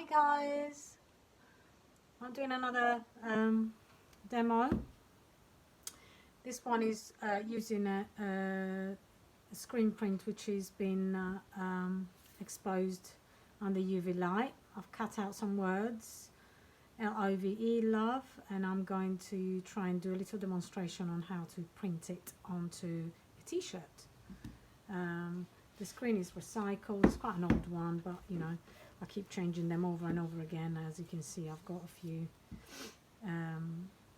guys, I'm doing another demo. This one is using a screen print which has been exposed under UV light. I've cut out some words, LOVE, love, and I'm going to try and do a little demonstration on how to print it onto a t-shirt. The screen is recycled. It's quite an old one, but you know, I keep changing them over and over again. As you can see, I've got a few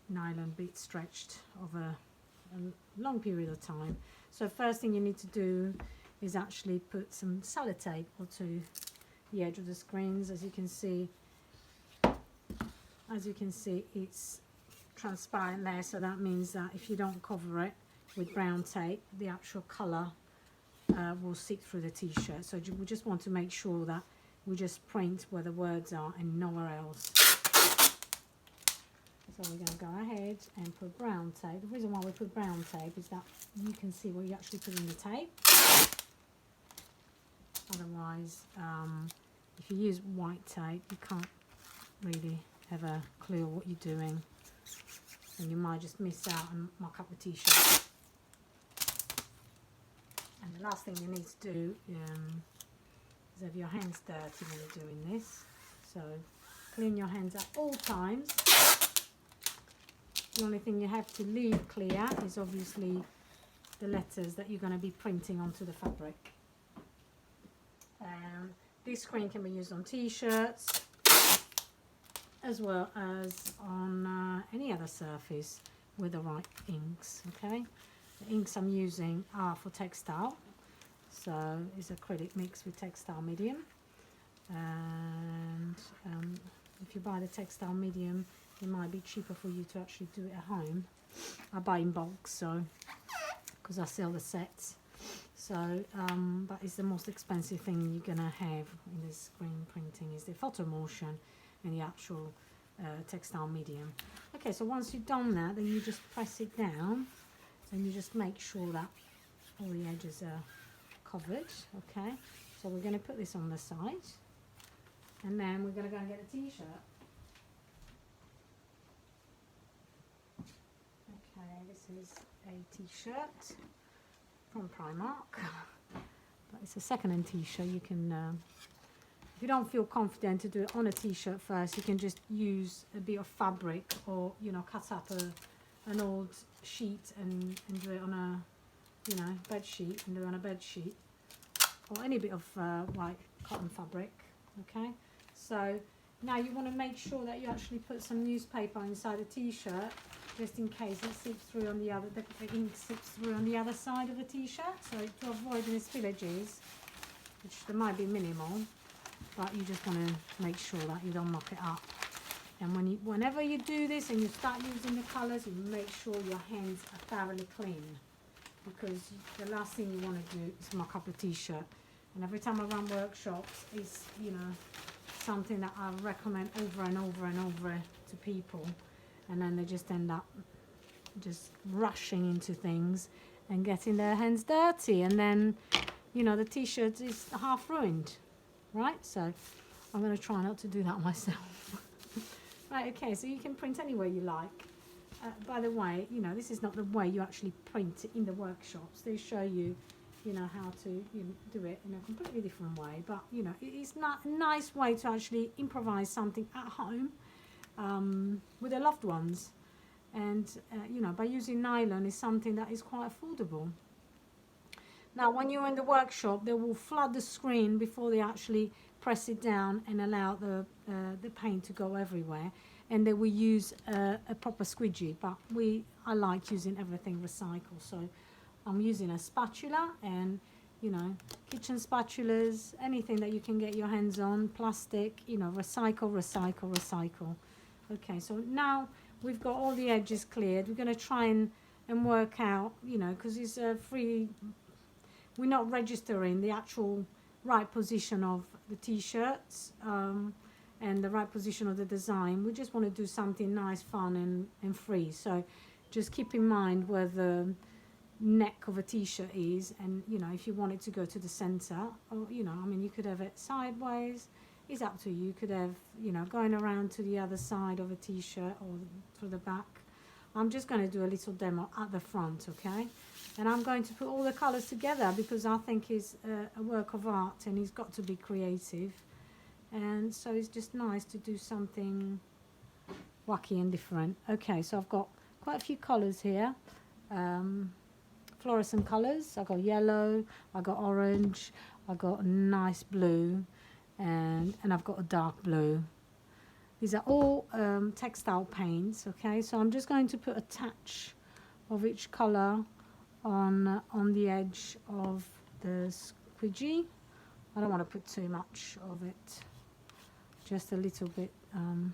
nylon bits stretched over a long period of time. So first thing you need to do is actually put some sellotape onto the edge of the screens. As you can see, it's transparent there, so that means that if you don't cover it with brown tape, the actual colour will seep through the t-shirt. So we just want to make sure that we just print where the words are and nowhere else. So we're going to go ahead and put brown tape. The reason why we put brown tape is that you can see where you actually put in the tape. Otherwise, if you use white tape, you can't really have a clue what you're doing, and you might just miss out and mark up the t-shirt. And the last thing you need to do is have your hands dirty when you're doing this. So clean your hands at all times. The only thing you have to leave clear is obviously the letters that you're going to be printing onto the fabric. This screen can be used on t-shirts as well as on any other surface with the right inks. Okay, the inks I'm using are for textile, so it's acrylic mixed with textile medium, and if you buy the textile medium, it might be cheaper for you to actually do it at home. I buy in bulk, so because I sell the sets. So but it's the most expensive thing you're gonna have in this screen printing is the photo motion and the actual textile medium. Okay, so once you've done that, then you just press it down and you just make sure that all the edges are covered. Okay, so we're going to put this on the side, and then we're going to go and get a t-shirt. Okay, this is a t-shirt from Primark, but it's a second-hand t-shirt. You can if you don't feel confident to do it on a t-shirt first, you can just use a bit of fabric, or you know, cut up an old sheet and do it on a, you know, bed sheet, and do it on a bed sheet, or any bit of white cotton fabric. Okay, so now you want to make sure that you actually put some newspaper inside the t-shirt, just in case it seeps through on the other, the ink seeps through on the other side of the t-shirt. So to avoid any spillages, which there might be minimal, but you just want to make sure that you don't muck it up. And whenever you do this and you start using the colours, you make sure your hands are thoroughly clean, because the last thing you want to do is muck up a t-shirt. And every time I run workshops, it's, you know, something that I recommend over and over and over to people, and then they just end up just rushing into things and getting their hands dirty, and then, you know, the t-shirt is half ruined. Right, so I'm going to try not to do that myself. Right, okay, so you can print anywhere you like. By the way, you know, this is not the way you actually print it in the workshops. They show you, you know, how to do it in a completely different way. But, you know, it's not a nice way to actually improvise something at home with your loved ones. And, you know, by using nylon is something that is quite affordable. Now, when you're in the workshop, they will flood the screen before they actually press it down and allow the paint to go everywhere. And they will use a proper squeegee, but I like using everything recycled. So I'm using a spatula, and, you know, kitchen spatulas, anything that you can get your hands on, plastic, you know, recycle, recycle, recycle. Okay, so now we've got all the edges cleared. We're going to try and work out, you know, because it's a free... We're not registering the actual right position of the t-shirts and the right position of the design. We just want to do something nice, fun and free. So just keep in mind where the neck of a t-shirt is, and, you know, if you want it to go to the center, or, you know, I mean, you could have it sideways, It's up to you. You could have, you know, going around to the other side of a t-shirt or to the back. I'm just going to do a little demo at the front, okay? And I'm going to put all the colours together because I think it's a work of art and it's got to be creative. And so it's just nice to do something wacky and different. Okay, so I've got quite a few colours here. Fluorescent colours. I've got yellow, I've got orange, I've got a nice blue, and I've got a dark blue. These are all textile paints, okay? So I'm just going to put a touch of each colour on the edge of the squidgy. I don't want to put too much of it, just a little bit, and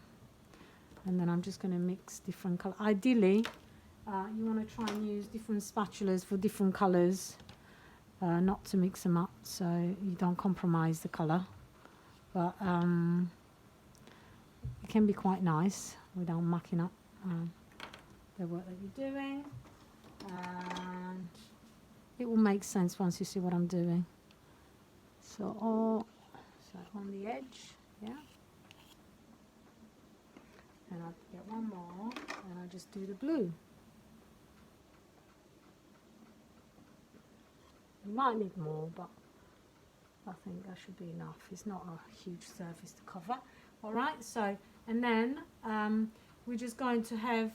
then I'm just going to mix different colours. Ideally, you want to try and use different spatulas for different colours, not to mix them up so you don't compromise the colour. But it can be quite nice without mucking up the work that you're doing. And it will make sense once you see what I'm doing. So on the edge, yeah. And I'll get one more, and I'll just do the blue. You might need more, but I think that should be enough. It's not a huge surface to cover. All right, so, and then we're just going to have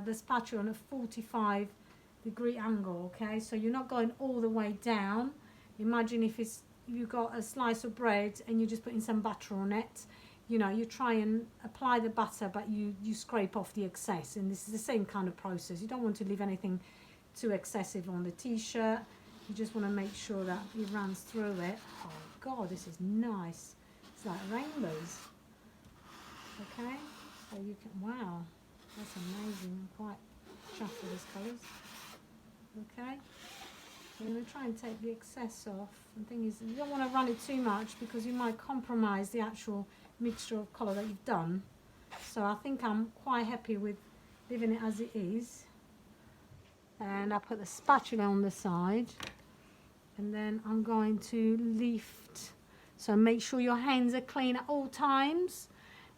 the spatula on a 45-degree angle, okay? So you're not going all the way down. Imagine if you've got a slice of bread and you're just putting some butter on it. You know, you try and apply the butter, but you scrape off the excess. And this is the same kind of process. You don't want to leave anything too excessive on the t-shirt. You just want to make sure that it runs through it. Oh God, this is nice. It's like rainbows. Okay, so you can, wow, that's amazing. I'm quite chuffed with these colours. Okay, so I'm going to try and take the excess off. The thing is, you don't want to run it too much because you might compromise the actual mixture of colour that you've done. So I think I'm quite happy with leaving it as it is. And I put the spatula on the side, and then I'm going to lift. So make sure your hands are clean at all times,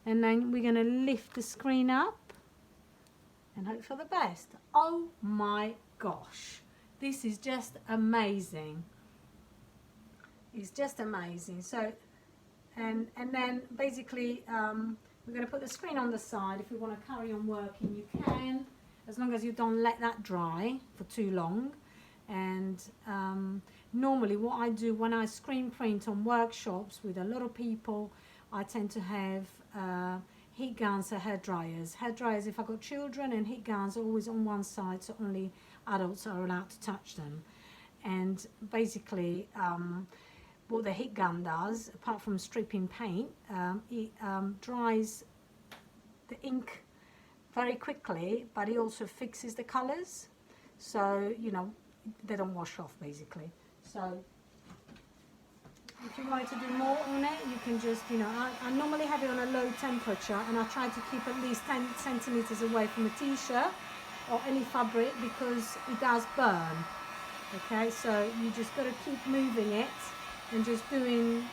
and then we're going to lift the screen up and hope for the best. Oh my gosh, this is just amazing. It's just amazing. So and then basically we're going to put the screen on the side. If you want to carry on working, you can, as long as you don't let that dry for too long. And normally what I do when I screen print on workshops with a lot of people, I tend to have heat guns or hair dryers. Hair dryers if I've got children, and heat guns are always on one side, so only adults are allowed to touch them. And basically what the heat gun does, apart from stripping paint, it dries the ink very quickly, but it also fixes the colours, so you know they don't wash off basically. So if you wanted to do more on it, you can just, you know, I normally have it on a low temperature, and I try to keep at least 10 centimeters away from a t-shirt or any fabric because it does burn. Okay, so you just got to keep moving it and just doing,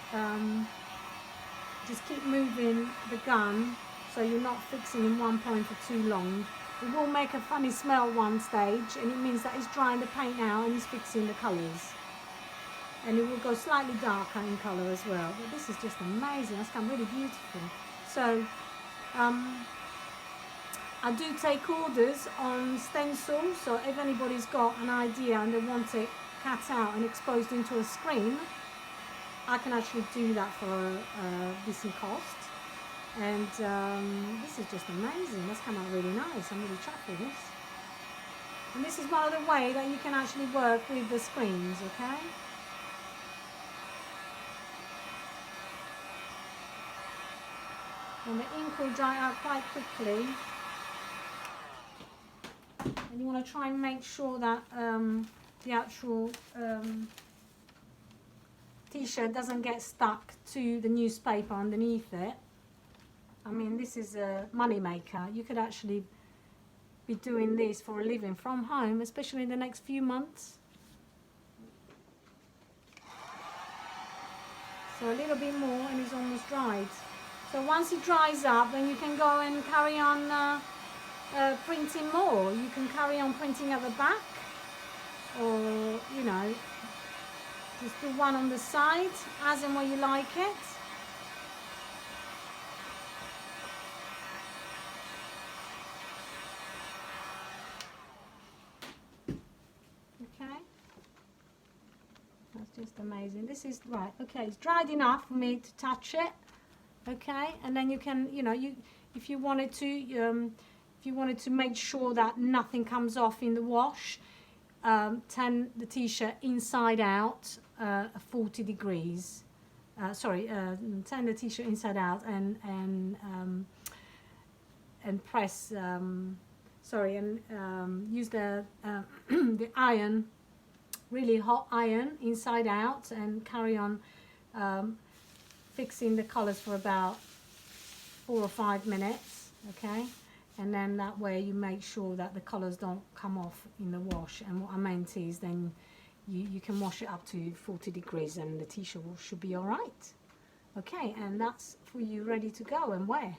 just keep moving the gun so you're not fixing in one point for too long. It will make a funny smell one stage, and it means that it's drying the paint out and it's fixing the colours. And it will go slightly darker in colour as well. But this is just amazing. That's come really beautiful. So I do take orders on stencils. So if anybody's got an idea and they want it cut out and exposed into a screen, I can actually do that for a decent cost. And this is just amazing. That's come out really nice. I'm really chuffed with this. And this is one other way that you can actually work with the screens, okay? And the ink will dry out quite quickly. And you want to try and make sure that the actual t-shirt doesn't get stuck to the newspaper underneath it. I mean, this is a money maker. You could actually be doing this for a living from home, especially in the next few months. So a little bit more and it's almost dry. dried. So once it dries up, then you can go and carry on printing more. You can carry on printing at the back, or you know, just do one on the side as and when you like it. Okay, that's just amazing. This is right. Okay, it's dried enough for me to touch it. Okay, and then you can, you know, if you wanted to make sure that nothing comes off in the wash, turn the t-shirt inside out 40 degrees. Turn the t-shirt inside out and press. Use the the iron, really hot iron, inside out, and carry on fixing the colors for about 4 or 5 minutes. Okay. And then that way you make sure that the colors don't come off in the wash. And what I meant is then you can wash it up to 40 degrees and the t-shirt should be all right. Okay, and that's for you ready to go and wear.